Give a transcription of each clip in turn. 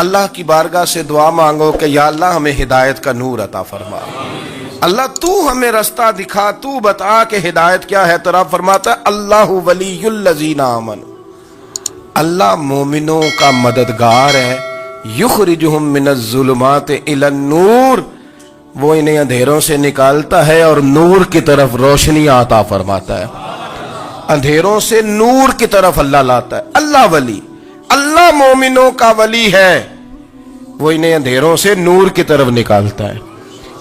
اللہ کی بارگاہ سے دعا مانگو کہ یا اللہ ہمیں ہدایت کا نور عطا فرما، اللہ تو ہمیں رستہ دکھا، تو بتا کہ ہدایت کیا ہے۔ تو رب فرماتا ہے اللہ ولی الذین آمنوا، اللہ مومنوں کا مددگار ہے، یخرجہم من الظلمات الی النور، وہ انہیں اندھیروں سے نکالتا ہے اور نور کی طرف روشنی عطا فرماتا ہے۔ اندھیروں سے نور کی طرف اللہ لاتا ہے۔ اللہ ولی، اللہ مومنوں کا ولی ہے، وہ انہیں اندھیروں سے نور کی طرف نکالتا ہے۔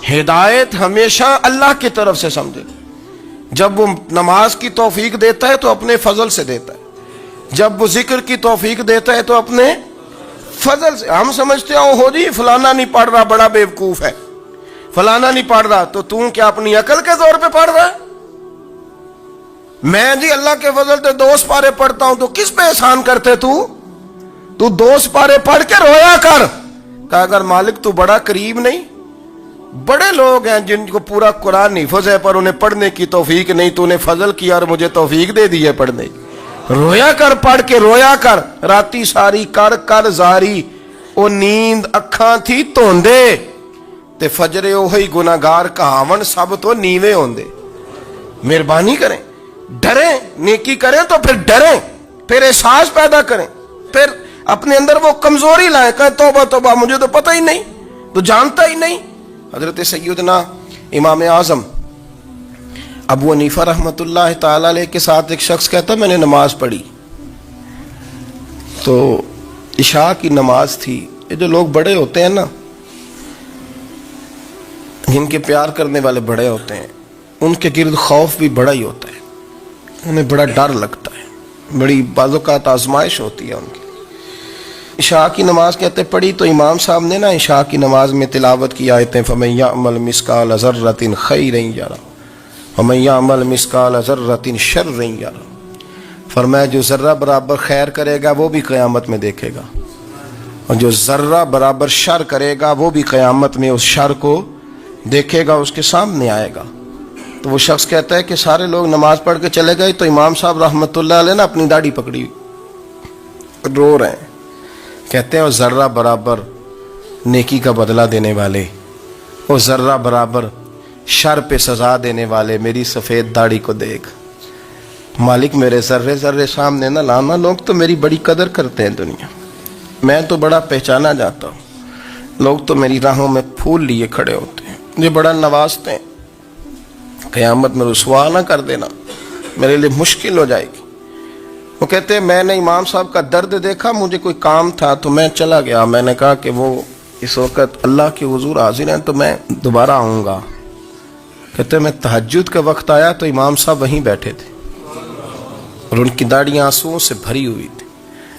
ہدایت ہمیشہ اللہ کی طرف سے سمجھے۔ جب وہ نماز کی توفیق دیتا ہے تو اپنے فضل سے دیتا ہے، جب وہ ذکر کی توفیق دیتا ہے تو اپنے فضل سے۔ ہم سمجھتے ہیں ہو جی فلانا نہیں پڑھ رہا بڑا بیوقوف ہے، فلانا نہیں پڑھ رہا، تو تم کیا اپنی عقل کے زور پہ پڑھ رہا ہے؟ میں جی اللہ کے فضل سے 2 سپارے پڑھتا ہوں، تو کس پہ احسان کرتے تو 2 سپارے پڑھ کے رویا کر۔ کہا اگر مالک تو بڑا قریب نہیں، بڑے لوگ ہیں جن کو پورا قرآن حفظ ہے پر انہیں پڑھنے کی توفیق نہیں، تو انہیں فضل کیا اور مجھے توفیق دے دی ہے پڑھنے کی۔ رویا کر، پڑھ کے رویا کر، راتی ساری کر کر زاری، او نیند اکھاں تھی توندے تے فجرے اوہی گناہگار کہاون سب تو نیوے ہوندے۔ مہربانی کریں، ڈریں، نیکی کریں تو پھر ڈریں، پھر احساس پیدا کریں، پھر اپنے اندر وہ کمزوری لائیں، کہیں توبہ توبہ مجھے تو پتہ ہی نہیں، تو جانتا ہی نہیں۔ حضرت سیدنا امام اعظم ابو حنیفہ رحمۃ اللہ تعالی علیہ کے ساتھ ایک شخص کہتا میں نے نماز پڑھی، تو عشاء کی نماز تھی۔ یہ جو لوگ بڑے ہوتے ہیں نا، جن کے پیار کرنے والے بڑے ہوتے ہیں، ان کے گرد خوف بھی بڑا ہی ہوتا ہے، انہیں بڑا ڈر لگتا ہے، بڑی بعض اوقات آزمائش ہوتی ہے ان کی۔ عشاء کی نماز کہتے پڑھی تو امام صاحب نے نا عشاء کی نماز میں تلاوت کی آیتیں فَمَن يَعْمَلْ مِثْقَالَ ذَرَّةٍ خَيْرًا يَرَهُ وَمَن يَعْمَلْ مِثْقَالَ ذَرَّةٍ شَرًّا يَرَهُ، فرمایا جو ذرہ برابر خیر کرے گا وہ بھی قیامت میں دیکھے گا، اور جو ذرہ برابر شر کرے گا وہ بھی قیامت میں اس شر کو دیکھے گا، اس کے سامنے آئے گا۔ تو وہ شخص کہتا ہے کہ سارے لوگ نماز پڑھ کے چلے گئے تو امام صاحب رحمۃ اللہ علیہ نے اپنی داڑھی پکڑی، رو رہے ہیں، کہتے ہیں وہ ذرہ برابر نیکی کا بدلہ دینے والے، وہ ذرہ برابر شر پہ سزا دینے والے میری سفید داڑھی کو دیکھ، مالک میرے ذرے ذرے سامنے نہ لانا، لوگ تو میری بڑی قدر کرتے ہیں دنیا، میں تو بڑا پہچانا جاتا ہوں، لوگ تو میری راہوں میں پھول لیے کھڑے ہوتے ہیں، مجھے بڑا نوازتے ہیں، قیامت میں رسوا نہ کر دینا، میرے لیے مشکل ہو جائے گی۔ وہ کہتے ہیں میں نے امام صاحب کا درد دیکھا، مجھے کوئی کام تھا تو میں چلا گیا، میں نے کہا کہ وہ اس وقت اللہ کے حضور حاضر ہیں تو میں دوبارہ آؤں گا۔ کہتے ہیں میں تہجد کا وقت آیا تو امام صاحب وہیں بیٹھے تھے اور ان کی داڑیاں آنسوؤں سے بھری ہوئی تھی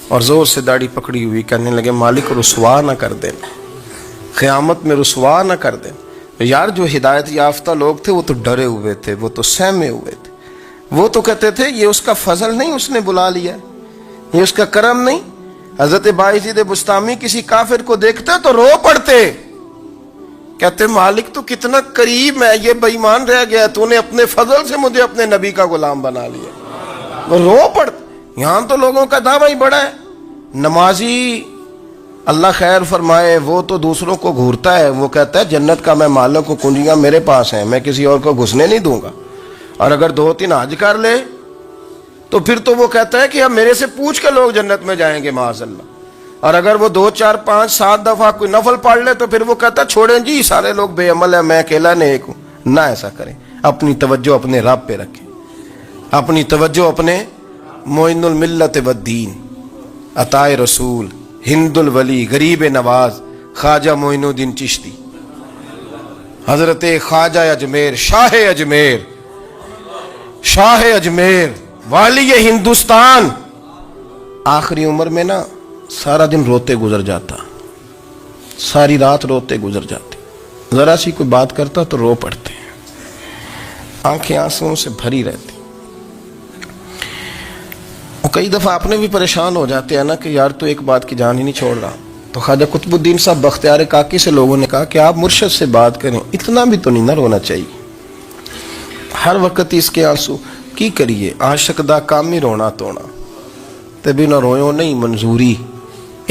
اور زور سے داڑھی پکڑی ہوئی، کہنے لگے مالک رسوا نہ کر دینا، قیامت میں رسوا نہ کر دینا۔ یار جو ہدایت یافتہ لوگ تھے وہ تو ڈرے ہوئے تھے، وہ تو سہمے ہوئے تھے، وہ تو کہتے تھے یہ اس کا فضل نہیں، اس نے بلا لیا، یہ اس کا کرم نہیں۔ حضرت باعزید بستامی کسی کافر کو دیکھتے تو رو پڑتے، کہتے مالک تو کتنا قریب ہے، یہ بے ایمان رہ گیا، تو نے اپنے فضل سے مجھے اپنے نبی کا غلام بنا لیا، وہ رو پڑتے۔ یہاں تو لوگوں کا دعویٰ ہی بڑا ہے، نمازی اللہ خیر فرمائے وہ تو دوسروں کو گھورتا ہے، وہ کہتا ہے جنت کا میں مالک کو کنجیاں میرے پاس ہیں، میں کسی اور کو گھسنے نہیں دوں گا، اور اگر 2-3 حج کر لے تو پھر تو وہ کہتا ہے کہ اب میرے سے پوچھ کے لوگ جنت میں جائیں گے معاذ اللہ، اور اگر وہ 2 4 5 7 دفعہ کوئی نفل پڑھ لے تو پھر وہ کہتا ہے چھوڑیں جی سارے لوگ بے عمل ہیں، میں اکیلا نیک ہوں۔ نہ ایسا کریں، اپنی توجہ اپنے رب پہ رکھیں، اپنی توجہ اپنے معین الملت والدین، عطا رسول، ہند الولی، غریب نواز، خواجہ معین الدین چشتی، حضرت خواجہ اجمیر، شاہ اجمیر، شاہ اجمیر، والی ہندوستان، آخری عمر میں نا سارا دن روتے گزر جاتا، ساری رات روتے گزر جاتے، ذرا سی کوئی بات کرتا تو رو پڑتے، آنکھیں آنسوؤں سے بھری رہتی۔ کئی دفعہ آپ نے بھی پریشان ہو جاتے ہیں نا کہ یار تو ایک بات کی جان ہی نہیں چھوڑ رہا، تو خواجہ قطب الدین صاحب بختیار کاکی سے لوگوں نے کہا کہ آپ مرشد سے بات کریں، اتنا بھی تو نہیں نہ رونا چاہیے، ہر وقت اس کے آنسو کی کریے، عاشق دا کام ہی رونا تونا، تبھی نہ رویوں نہیں منظوری،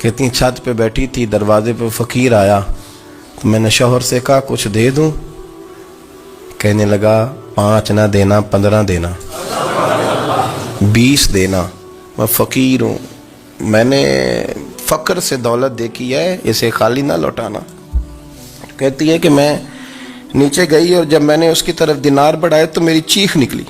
کہتی ہیں چھت پہ بیٹھی تھی, دروازے پہ فقیر آیا تو میں نے شوہر سے کہا کچھ دے دوں. کہنے لگا 5 نہ دینا, 15 دینا, 20 دینا, میں فقیر ہوں, میں نے فقر سے دولت دیکھی ہے, اسے خالی نہ لوٹانا. کہتی ہے کہ میں نیچے گئی اور جب میں نے اس کی طرف دینار بڑھائے تو میری چیخ نکلی,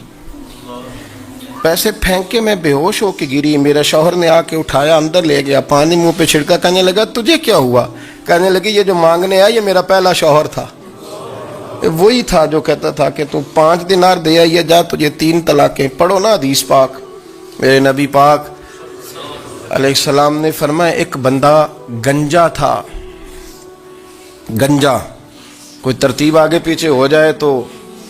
پیسے پھینک کے میں بے ہوش ہو کے گری. میرا شوہر نے آ کے اٹھایا, اندر لے گیا, پانی منہ پہ چھڑکا. کہنے لگا تجھے کیا ہوا؟ کہنے لگی یہ جو مانگنے آیا یہ میرا پہلا شوہر تھا, وہی تھا جو کہتا تھا کہ تو 5 دینار دے آئیے, جا تجھے 3 طلاقیں. پڑھو نا حدیث پاک. میرے نبی پاک علیہ السلام نے فرمایا ایک بندہ گنجا تھا. گنجا, کوئی ترتیب آگے پیچھے ہو جائے تو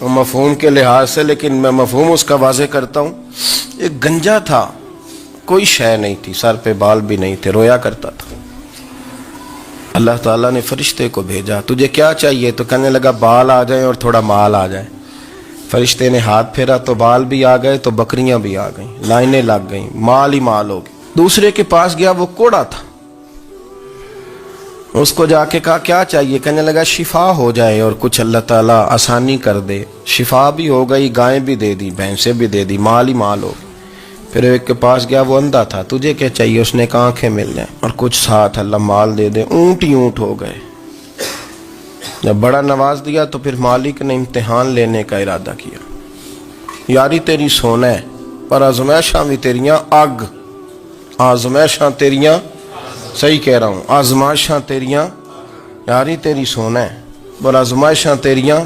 مفہوم کے لحاظ سے, لیکن میں مفہوم اس کا واضح کرتا ہوں. ایک گنجا تھا, کوئی شے نہیں تھی, سر پہ بال بھی نہیں تھے, رویا کرتا تھا. اللہ تعالیٰ نے فرشتے کو بھیجا, تجھے کیا چاہیے؟ تو کہنے لگا بال آ جائیں اور تھوڑا مال آ جائے. فرشتے نے ہاتھ پھیرا تو بال بھی آ گئے, تو بکریاں بھی آ گئیں, لائنیں لگ گئیں, مال ہی مال ہو گئے. دوسرے کے پاس گیا, وہ کوڑا تھا. اس کو جا کے کہا کیا چاہیے؟ کہنے لگا شفا ہو جائے اور کچھ اللہ تعالیٰ آسانی کر دے. شفا بھی ہو گئی, گائیں بھی دے دی, بھینسیں بھی دے دی, مال ہی مال ہو. پھر ایک کے پاس گیا, وہ اندھا تھا, تجھے کیا چاہیے؟ اس نے کہا آنکھیں مل جائیں اور کچھ ساتھ اللہ مال دے دے. اونٹ ہی اونٹ ہو گئے. جب بڑا نواز دیا تو پھر مالک نے امتحان لینے کا ارادہ کیا. یاری تیری سونا ہے پر آزمائشاں بھی تیریاں اگ. آزمائشاں تیریاں, صحیح کہہ رہا ہوں, آزمائشاں تیریاں. یاری تیری سونا ہے پر آزمائشاں تیریاں.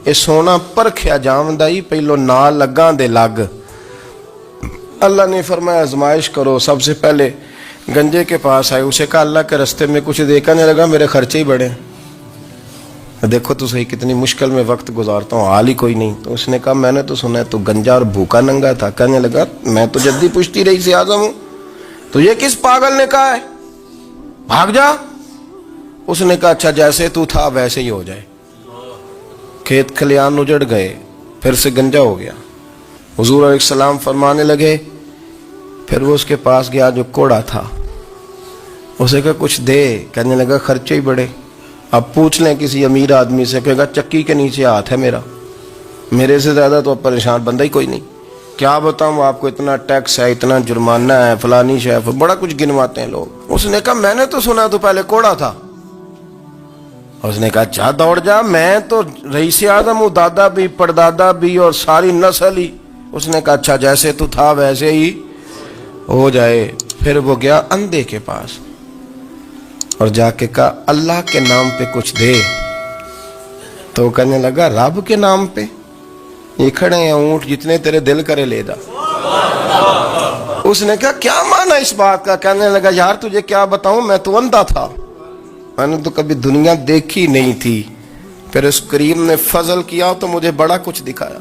یہ سونا پرکھیا جاوندا ہی پہلو نال لگاں دے لگ. اللہ نے فرمایا آزمائش کرو. سب سے پہلے گنجے کے پاس آئے, اسے کہا اللہ کے رستے میں کچھ دیکھنے لگا, میرے خرچے ہی بڑے. دیکھو تو صحیح کتنی مشکل میں وقت گزارتا ہوں, حال ہی کوئی نہیں. تو اس نے کہا میں نے تو سنا ہے تو گنجا اور بھوکا ننگا تھا. کہنے لگا میں تو جدی پشتی رئیس اعظم ہوں, تو یہ کس پاگل نے کہا ہے بھاگ جا. اس نے کہا اچھا جیسے تو تھا ویسے ہی ہو جائے. کھیت کھلیان اجڑ گئے, پھر سے گنجا ہو گیا. حضور علیہ السلام فرمانے لگے, پھر وہ اس کے پاس گیا جو کوڑا تھا, اسے کہا کچھ دے. کہنے لگا خرچے ہی بڑے. اب پوچھ لیں کسی امیر آدمی سے, کہے گا چکی کے نیچے ہاتھ ہے میرا, میرے سے زیادہ تو اب پریشان بندہ ہی کوئی نہیں. کیا بتاؤں آپ کو, اتنا ٹیکس ہے, اتنا جرمانہ ہے, فلانی شے, بڑا کچھ گنواتے ہیں لوگ. اس نے کہا میں نے تو سنا تو پہلے کوڑا تھا. اس نے کہا جا دوڑ جا, میں تو رئیس اعظم ہوں, دادا بھی پردادا بھی اور ساری نسل ہی. اس نے کہا اچھا جیسے تو تھا ویسے ہی ہو جائے. پھر وہ گیا اندھے کے پاس اور جا کے کہا اللہ کے نام پہ کچھ دے. تو کہنے لگا رب کے نام پہ؟ یہ کھڑے ہیں اونٹ, جتنے تیرے دل کرے لے جا. اس نے کہا کیا معنی اس بات کا؟ کہنے لگا یار تجھے کیا بتاؤں, میں تو اندھا تھا, میں نے تو کبھی دنیا دیکھی نہیں تھی. پھر اس کریم نے فضل کیا تو مجھے بڑا کچھ دکھایا.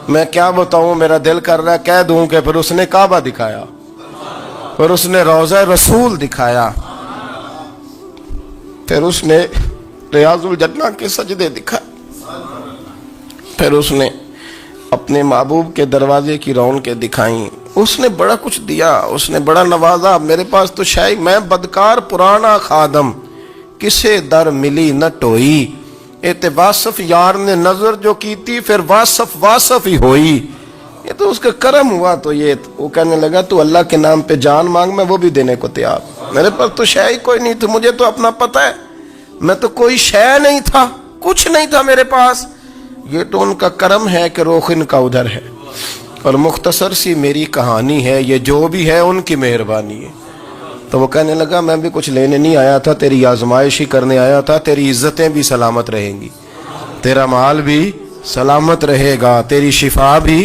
میں کیا بتاؤں, میرا دل کر رہا ہے کہہ دوں کہ پھر اس نے کعبہ دکھایا, پھر اس نے روضہ رسول دکھایا, پھر اس نے ریاض الجنہ کے سجدے دکھائے, پھر اس نے اپنے محبوب کے دروازے کی رونقیں دکھائیں. اس نے بڑا کچھ دیا, اس نے بڑا نوازا. میرے پاس تو شاید میں بدکار پرانا خادم, کسے در ملی نہ ٹوئی. اے واصف یار نے نظر جو کی تھی, پھر واصف ہی ہوئی. یہ تو اس کا کرم ہوا. تو یہ وہ کہنے لگا تو اللہ کے نام پہ جان مانگ, میں وہ بھی دینے کو تیار. میرے پاس تو شے ہی کوئی نہیں تھی, مجھے تو اپنا پتہ ہے, میں تو کوئی شے نہیں تھا, کچھ نہیں تھا میرے پاس. یہ تو ان کا کرم ہے کہ رخ ان کا ادھر ہے, اور مختصر سی میری کہانی ہے, یہ جو بھی ہے ان کی مہربانی ہے. تو وہ کہنے لگا میں بھی کچھ لینے نہیں آیا تھا, تیری آزمائش ہی کرنے آیا تھا. تیری عزتیں بھی سلامت رہیں گی, تیرا مال بھی سلامت رہے گا, تیری شفا بھی.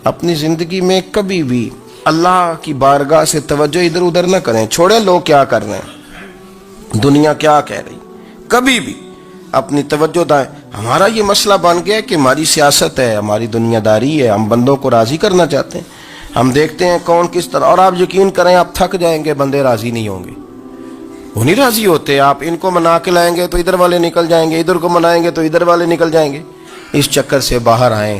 اپنی زندگی میں کبھی بھی اللہ کی بارگاہ سے توجہ ادھر ادھر نہ کریں, چھوڑیں لوگ کیا کر رہے ہیں, دنیا کیا کہہ رہی. کبھی بھی اپنی توجہ دائیں. ہمارا یہ مسئلہ بن گیا کہ ہماری سیاست ہے, ہماری دنیا داری ہے, ہم بندوں کو راضی کرنا چاہتے ہیں. ہم دیکھتے ہیں کون کس طرح, اور آپ یقین کریں آپ تھک جائیں گے, بندے راضی نہیں ہوں گے, وہ نہیں راضی ہوتے. آپ ان کو منا کے لائیں گے تو ادھر والے نکل جائیں گے, ادھر کو منائیں گے تو ادھر والے نکل جائیں گے. اس چکر سے باہر آئیں,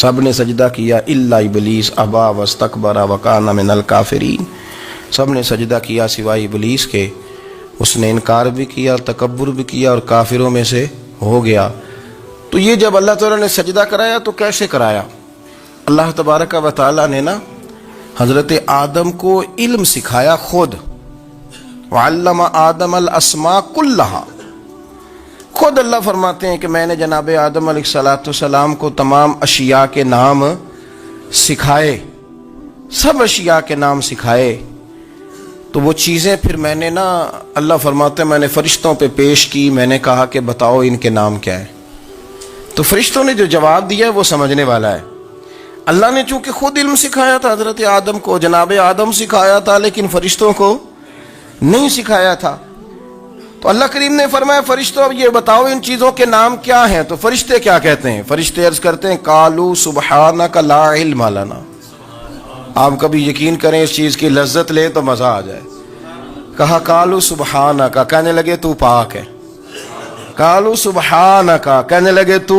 سب نے سجدہ کیا الا ابلیس ابا واستکبر وکان من الکافرین، سب نے سجدہ کیا سوائے ابلیس کے، اس نے انکار بھی کیا، تکبر بھی کیا اور کافروں میں سے ہو گیا۔ تو یہ جب اللہ تعالیٰ نے سجدہ کرایا تو کیسے کرایا؟ اللہ تبارک و تعالیٰ نے نا حضرت آدم کو علم سکھایا خود، وعلم آدم الاسماء کلہا، خود اللہ فرماتے ہیں کہ میں نے جناب آدم علیہ السلام کو تمام اشیاء کے نام سکھائے، سب اشیاء کے نام سکھائے۔ تو وہ چیزیں پھر میں نے نا، اللہ فرماتے ہیں میں نے فرشتوں پہ پیش کی، میں نے کہا کہ بتاؤ ان کے نام کیا ہے، تو فرشتوں نے جو جواب دیا ہے وہ سمجھنے والا ہے۔ اللہ نے چونکہ خود علم سکھایا تھا حضرت آدم کو، جناب آدم سکھایا تھا، لیکن فرشتوں کو نہیں سکھایا تھا۔ تو اللہ کریم نے فرمایا فرشتوں اب یہ بتاؤ ان چیزوں کے نام کیا ہیں، تو فرشتے کیا کہتے ہیں؟ فرشتے عرض کرتے ہیں قالوا سبحانک لا علم لنا۔ آپ کبھی یقین کریں اس چیز کی لذت لیں تو مزہ آ جائے۔ کہا قالوا سبحانک، کہنے لگے تو پاک ہے، قالوا سبحانک، کہنے لگے تو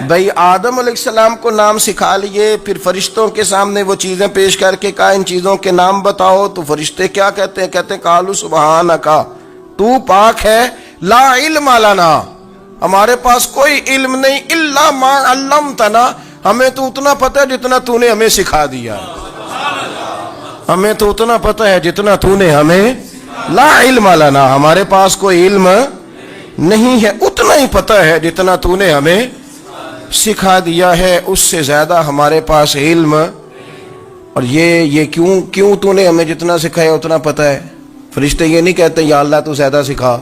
بھئی آدم علیہ السلام کو نام سکھا لیے، پھر فرشتوں کے سامنے وہ چیزیں پیش کر کے کہا ان چیزوں کے نام بتاؤ، تو فرشتے کیا کہتے ہیں؟ کہتے ہیں قالوا سبحانک، تو پاک ہے، لا علم لنا، ہمارے پاس کوئی علم نہیں، الا ما علمتنا، ہمیں تو اتنا پتہ ہے جتنا تو نے ہمیں سکھا دیا ہے، ہمیں تو اتنا پتہ ہے جتنا تو نے ہمیں، لا علم لنا، ہمارے پاس کوئی علم نہیں ہے، اتنا ہی پتہ ہے جتنا تو نے ہمیں سکھا دیا ہے، اس سے زیادہ ہمارے پاس علم۔ اور یہ کیوں تو نے ہمیں جتنا سکھایا اتنا پتہ ہے؟ فرشتے یہ نہیں کہتے یا اللہ تو زیادہ سکھا،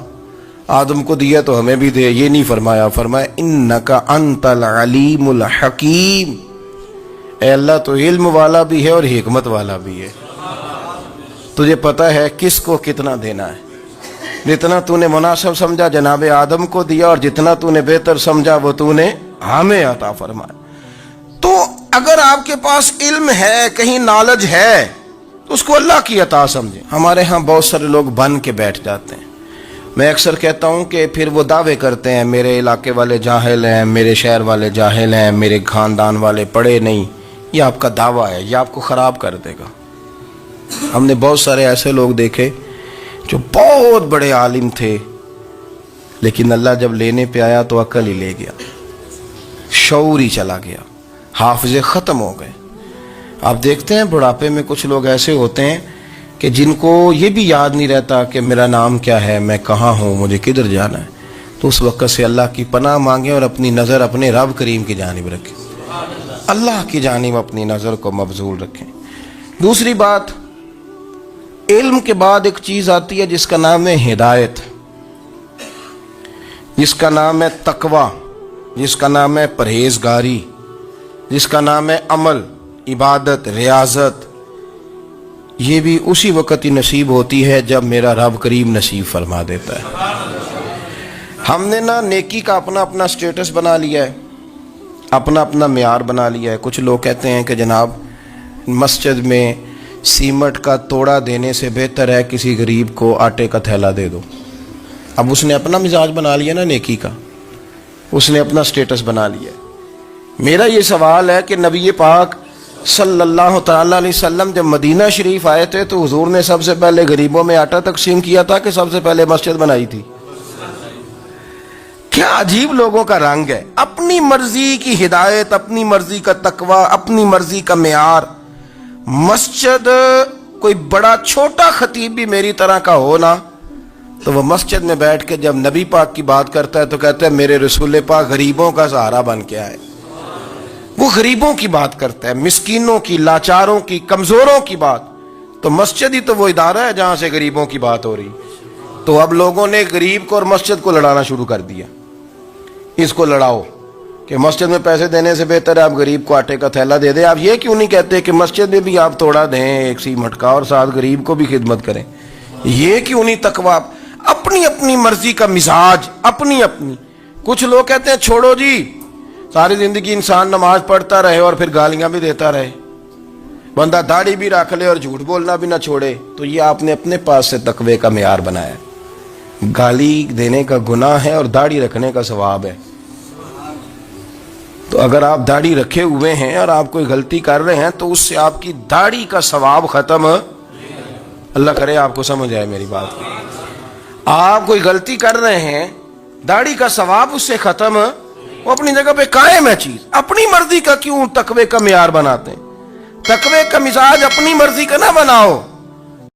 آدم کو دیا تو ہمیں بھی دے، یہ نہیں فرمایا، فرمایا انکا انت العلیم الحکیم، اے اللہ تو علم والا بھی ہے اور حکمت والا بھی ہے، تجھے پتہ ہے کس کو کتنا دینا ہے، جتنا تو نے مناسب سمجھا جناب آدم کو دیا، اور جتنا تو نے بہتر سمجھا وہ تو نے ہمیں عطا فرمایا۔ تو اگر آپ کے پاس علم ہے، کہیں نالج ہے، تو اس کو اللہ کی عطا سمجھیں۔ ہمارے ہاں بہت سارے لوگ بن کے بیٹھ جاتے ہیں، میں اکثر کہتا ہوں کہ پھر وہ دعوے کرتے ہیں میرے علاقے والے جاہل ہیں، میرے شہر والے جاہل ہیں، میرے خاندان والے پڑھے نہیں، یہ آپ کا دعویٰ ہے، یہ آپ کو خراب کر دے گا۔ ہم نے بہت سارے ایسے لوگ دیکھے جو بہت بڑے عالم تھے، لیکن اللہ جب لینے پہ آیا تو عقل ہی لے گیا، شعور ہی چلا گیا، حافظے ختم ہو گئے۔ آپ دیکھتے ہیں بڑھاپے میں کچھ لوگ ایسے ہوتے ہیں کہ جن کو یہ بھی یاد نہیں رہتا کہ میرا نام کیا ہے، میں کہاں ہوں، مجھے کدھر جانا ہے، تو اس وقت سے اللہ کی پناہ مانگیں اور اپنی نظر اپنے رب کریم کی جانب رکھیں، اللہ کی جانب اپنی نظر کو مبذول رکھیں۔ دوسری بات، علم کے بعد ایک چیز آتی ہے جس کا نام ہے ہدایت، جس کا نام ہے تقوی، جس کا نام ہے پرہیزگاری، جس کا نام ہے عمل، عبادت، ریاضت۔ یہ بھی اسی وقت ہی نصیب ہوتی ہے جب میرا رب کریم نصیب فرما دیتا ہے۔ ہم نے نا نیکی کا اپنا اپنا سٹیٹس بنا لیا ہے، اپنا اپنا معیار بنا لیا ہے۔ کچھ لوگ کہتے ہیں کہ جناب مسجد میں سیمٹ کا توڑا دینے سے بہتر ہے کسی غریب کو آٹے کا تھیلا دے دو۔ اب اس نے اپنا مزاج بنا لیا نا نیکی کا، اس نے اپنا سٹیٹس بنا لیا ہے۔ میرا یہ سوال ہے کہ نبی پاک صلی اللہ تعالیٰ علیہ وسلم جب مدینہ شریف آئے تھے تو حضور نے سب سے پہلے غریبوں میں آٹا تقسیم کیا تھا کہ سب سے پہلے مسجد بنائی تھی؟ کیا عجیب لوگوں کا رنگ ہے، اپنی مرضی کی ہدایت، اپنی مرضی کا تقوی، اپنی مرضی کا معیار۔ مسجد کوئی بڑا چھوٹا خطیب بھی میری طرح کا ہو نا، تو وہ مسجد میں بیٹھ کے جب نبی پاک کی بات کرتا ہے تو کہتا ہے میرے رسول پاک غریبوں کا سہارا بن کے آئے۔ وہ غریبوں کی بات کرتا ہے، مسکینوں کی، لاچاروں کی، کمزوروں کی بات۔ تو مسجد ہی تو وہ ادارہ ہے جہاں سے غریبوں کی بات ہو رہی۔ تو اب لوگوں نے غریب کو اور مسجد کو لڑانا شروع کر دیا، اس کو لڑاؤ کہ مسجد میں پیسے دینے سے بہتر ہے آپ غریب کو آٹے کا تھیلا دے دیں۔ آپ یہ کیوں نہیں کہتے کہ مسجد میں بھی آپ توڑا دیں ایک سیمٹ کا اور ساتھ غریب کو بھی خدمت کریں؟ یہ کیوں نہیں تقویٰ؟ اپنی اپنی مرضی کا مزاج، اپنی اپنی۔ کچھ لوگ کہتے ہیں چھوڑو جی، ساری زندگی انسان نماز پڑھتا رہے اور پھر گالیاں بھی دیتا رہے، بندہ داڑھی بھی رکھ لے اور جھوٹ بولنا بھی نہ چھوڑے، تو یہ آپ نے اپنے پاس سے تقوی کا معیار بنایا۔ گالی دینے کا گناہ ہے اور داڑھی رکھنے کا ثواب ہے۔ تو تو اگر آپ داڑھی رکھے ہوئے ہیں اور آپ کوئی غلطی کر رہے ہیں تو اس سے آپ کی داڑھی کا ثواب ختم، اللہ کرے آپ کو سمجھ آئے میری بات۔ آپ کوئی غلطی کر رہے ہیں، داڑھی کا ثواب اس سے ختم، وہ اپنی جگہ پہ قائم ہے چیز۔ اپنی مرضی کا کیوں تقوی کا معیار بناتے ہیں؟ تقوی کا مزاج اپنی مرضی کا نہ بناؤ۔